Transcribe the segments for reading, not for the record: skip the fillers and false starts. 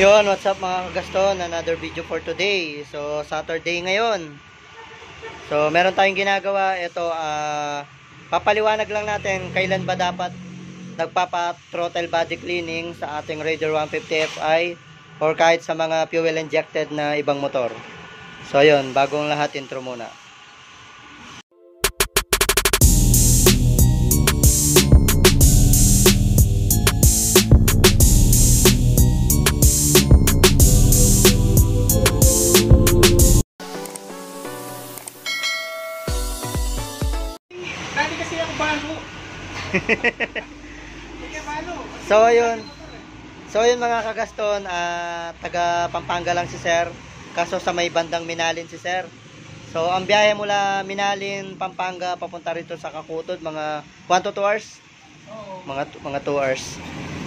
Yun, what's up mga kagaston? Another video for today. So, Saturday ngayon. So, meron tayong ginagawa. Ito, papaliwanag lang natin kailan ba dapat nagpapa-throttle body cleaning sa ating Raider 150 Fi or kahit sa mga fuel injected na ibang motor. So, yun, bagong lahat, intro muna. Dati kasi ako bago. So, yun. So, yun mga kagaston, taga Pampanga lang si Sir. Kaso sa may bandang Minalin si Sir. So, ang biyahe mula Minalin, Pampanga, papunta rito sa Kakutod, mga 1 to 2 hours. Mga 2 hours.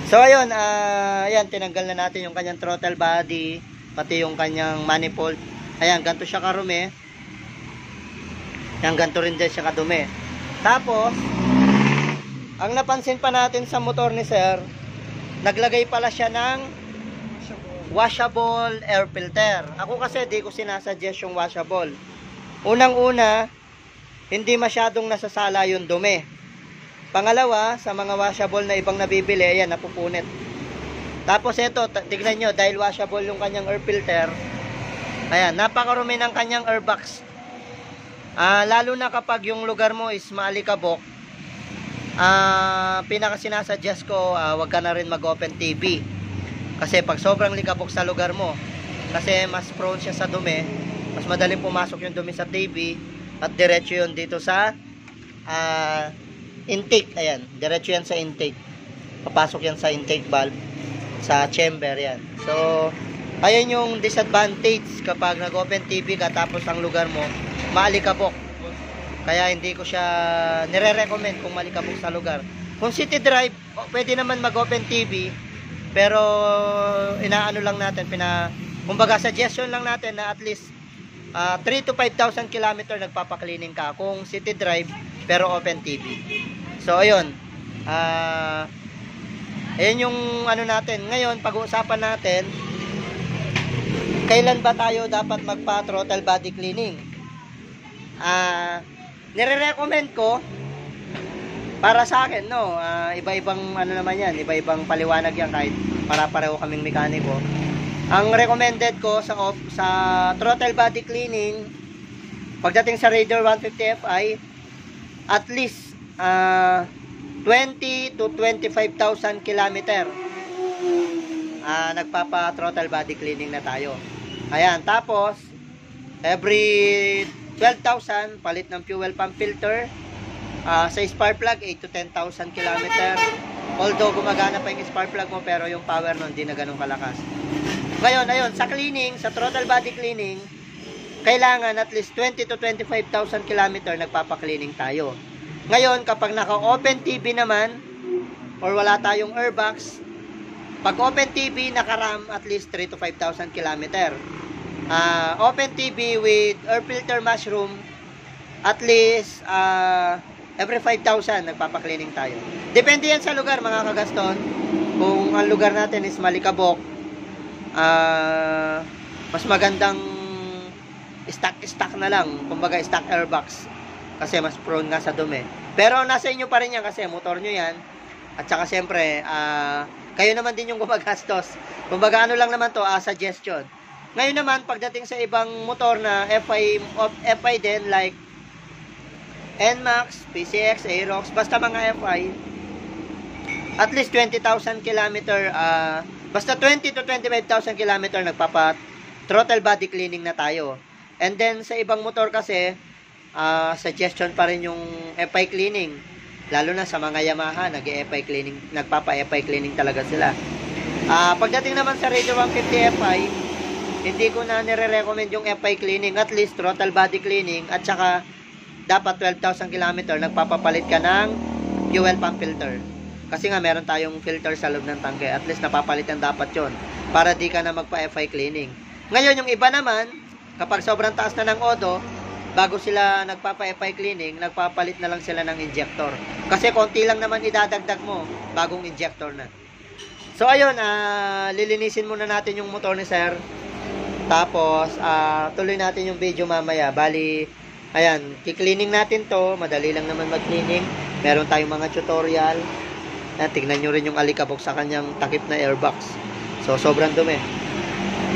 So, ayun, ayan, tinanggal na natin yung kanyang throttle body, pati yung kanyang manifold. Ayan, ganito siya karumi. Ayan, ganito rin din siya kadumi. Tapos, ang napansin pa natin sa motor ni Sir, naglagay pala siya ng washable air filter. Ako kasi di ko sinasuggest yung washable. Unang-una, hindi masyadong nasasala yung dumi. Pangalawa, sa mga washable na ibang nabibili, ayan, napupunit. Tapos ito, tignan nyo, dahil washable yung kanyang air filter, ayan, napakarumi ng kanyang airbox. Lalo na kapag yung lugar mo is maalikabok, pinaka sinasuggest ko, wag ka na rin mag-open TV. Kasi pag sobrang likabok sa lugar mo, kasi mas prone siya sa dumi, mas madaling pumasok yung dumi sa TV at diretso yun dito sa intake. Ayan, diretso yan sa intake. Papasok yan sa intake valve, sa chamber yan. So, ayan yung disadvantage kapag nag-open TV ka tapos ang lugar mo maalikabok. Kaya hindi ko siya nire-recommend kung malikabok sa lugar. Kung city drive, pwede naman mag-open TV, pero inaano lang natin, kumbaga suggestion lang natin na at least 3 to 5,000 km nagpapa-cleaning ka kung city drive pero open TV. So ayun, ayun yung ano natin. Ngayon, pag-uusapan natin kailan ba tayo dapat magpa-throttle body cleaning. Nire-recommend ko para sa akin, no, iba-ibang ano naman yan, iba-ibang paliwanag yan kahit para-pareho kaming mekaniko. Ang recommended ko sa throttle body cleaning pagdating sa Raider 150 Fi, at least 20 to 25,000 km nagpapa-throttle body cleaning na tayo. Ayan, tapos every 12,000 palit ng fuel pump filter. Sa spark plug 8 to 10,000 km. Although gumagana pa yung spark plug mo, pero yung power nun hindi na ganun kalakas. Ngayon, ayun, sa cleaning, sa throttle body cleaning, kailangan at least 20 to 25,000 km nagpapa-cleaning tayo. Ngayon, kapag naka-open TV naman or wala tayong airbox, pag open TV, naka-RAM at least 3 to 5,000 km. Open TV with air filter mushroom, at least every 5,000 nagpapa-cleaning tayo. Depende yan sa lugar mga kagaston. Kung ang lugar natin is malikabok, mas magandang stock na lang, kumbaga stock airbox, kasi mas prone nga sa dumi. Pero nasa inyo pa rin yan kasi motor nyo yan. At saka siyempre, kayo naman din yung gumagastos. Kumbaga ano lang naman to, suggestion. Ngayon naman, pagdating sa ibang motor na FI din, like NMAX, PCX, Aerox, basta mga FI, at least 20,000 km, basta 20 to 25,000 km nagpapa-throttle body cleaning na tayo. And then, sa ibang motor kasi, suggestion pa rin yung FI cleaning. Lalo na sa mga Yamaha, nagpapa-FI cleaning talaga sila. Pagdating naman sa Raider 150 Fi, hindi ko na nire-recommend yung FI cleaning, at least throttle body cleaning, at saka dapat 12,000 km nagpapapalit ka ng fuel pump filter. Kasi nga meron tayong filter sa loob ng tangke, at least napapalitan dapat yon para di ka na magpa-FI cleaning. Ngayon yung iba naman, kapag sobrang taas na ng odo, bago sila nagpapa-FI cleaning, nagpapalit na lang sila ng injector. Kasi konti lang naman idadagdag mo, bagong injector na. So ayun, lilinisin muna natin yung motor ni sir. Tapos tuloy natin yung video mamaya. Bali, ayan, ki-cleaning natin to. Madali lang naman mag-cleaning. Meron tayong mga tutorial. Tingnan nyo rin yung alikabok sa kanyang takip na airbox. So sobrang dumi.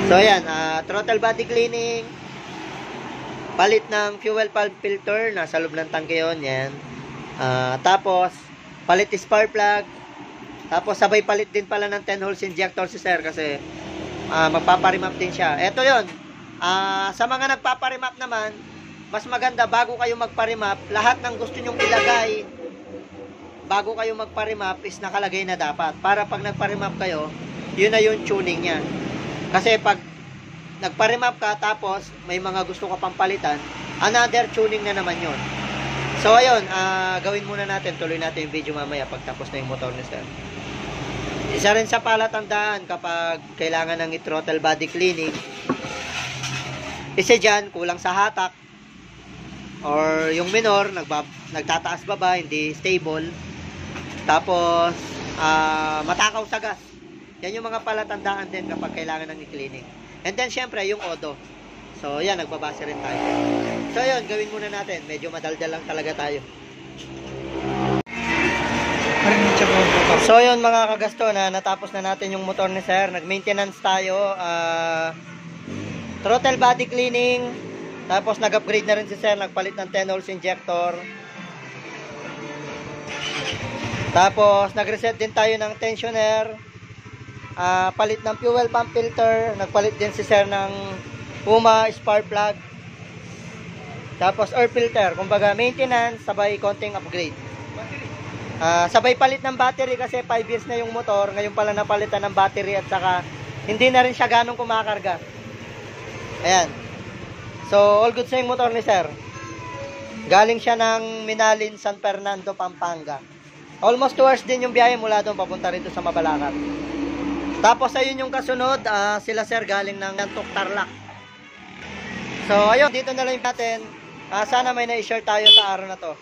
So ayan, throttle body cleaning. Palit ng fuel pump filter, nasa loob ng tangke yun, yan. Tapos, palit spark plug. Tapos, sabay palit din pala ng 10 holes injector si sir kasi magpaparimap din siya. Ito yun. Sa mga nagpaparimap naman, mas maganda bago kayo magparimap, lahat ng gusto nyong ilagay bago kayo magparimap is nakalagay na dapat. Para pag nagparimap kayo, yun na yung tuning niya. Kasi pag nagpa-remap ka tapos may mga gusto ka pang palitan, another tuning na naman yon. So ayun, gawin muna natin, tuloy natin yung video mamaya pagtapos na yung motor ni sir. Isa rin sa palatandaan kapag kailangan ng throttle body cleaning, isa dyan, kulang sa hatak or yung minor, nagtataas baba, hindi stable, tapos matakaw sa gas. Yan yung mga palatandaan din kapag kailangan ng i-cleaning. And then, syempre, yung odo. So, yan, nagbabase rin tayo. So, yun, gawin muna natin. Medyo madaldal lang talaga tayo. So, yun, mga kagasto, natapos na natin yung motor ni sir. Nag-maintenance tayo. Throttle body cleaning. Tapos, nag-upgrade na rin si sir. Nagpalit ng 10 holes injector. Tapos, nag-reset din tayo ng tensioner. Palit ng fuel pump filter, nagpalit din si sir ng Puma spark plug. Tapos air filter, kumbaga maintenance, sabay konting upgrade. Sabay palit ng battery kasi 5 years na yung motor, ngayon pala napalitan ng battery at saka hindi na rin siya ganong kumakarga. Ayan. So all good sa yung motor ni sir. Galing siya ng Minalin, San Fernando, Pampanga. Almost 2 hours din yung biyahe mula doon papunta rito sa Mabalacat. Tapos ayun yung kasunod, sila sir galing ng Antok, Tarlac. So ayun, dito na lang natin. Sana may na-share tayo sa araw na to.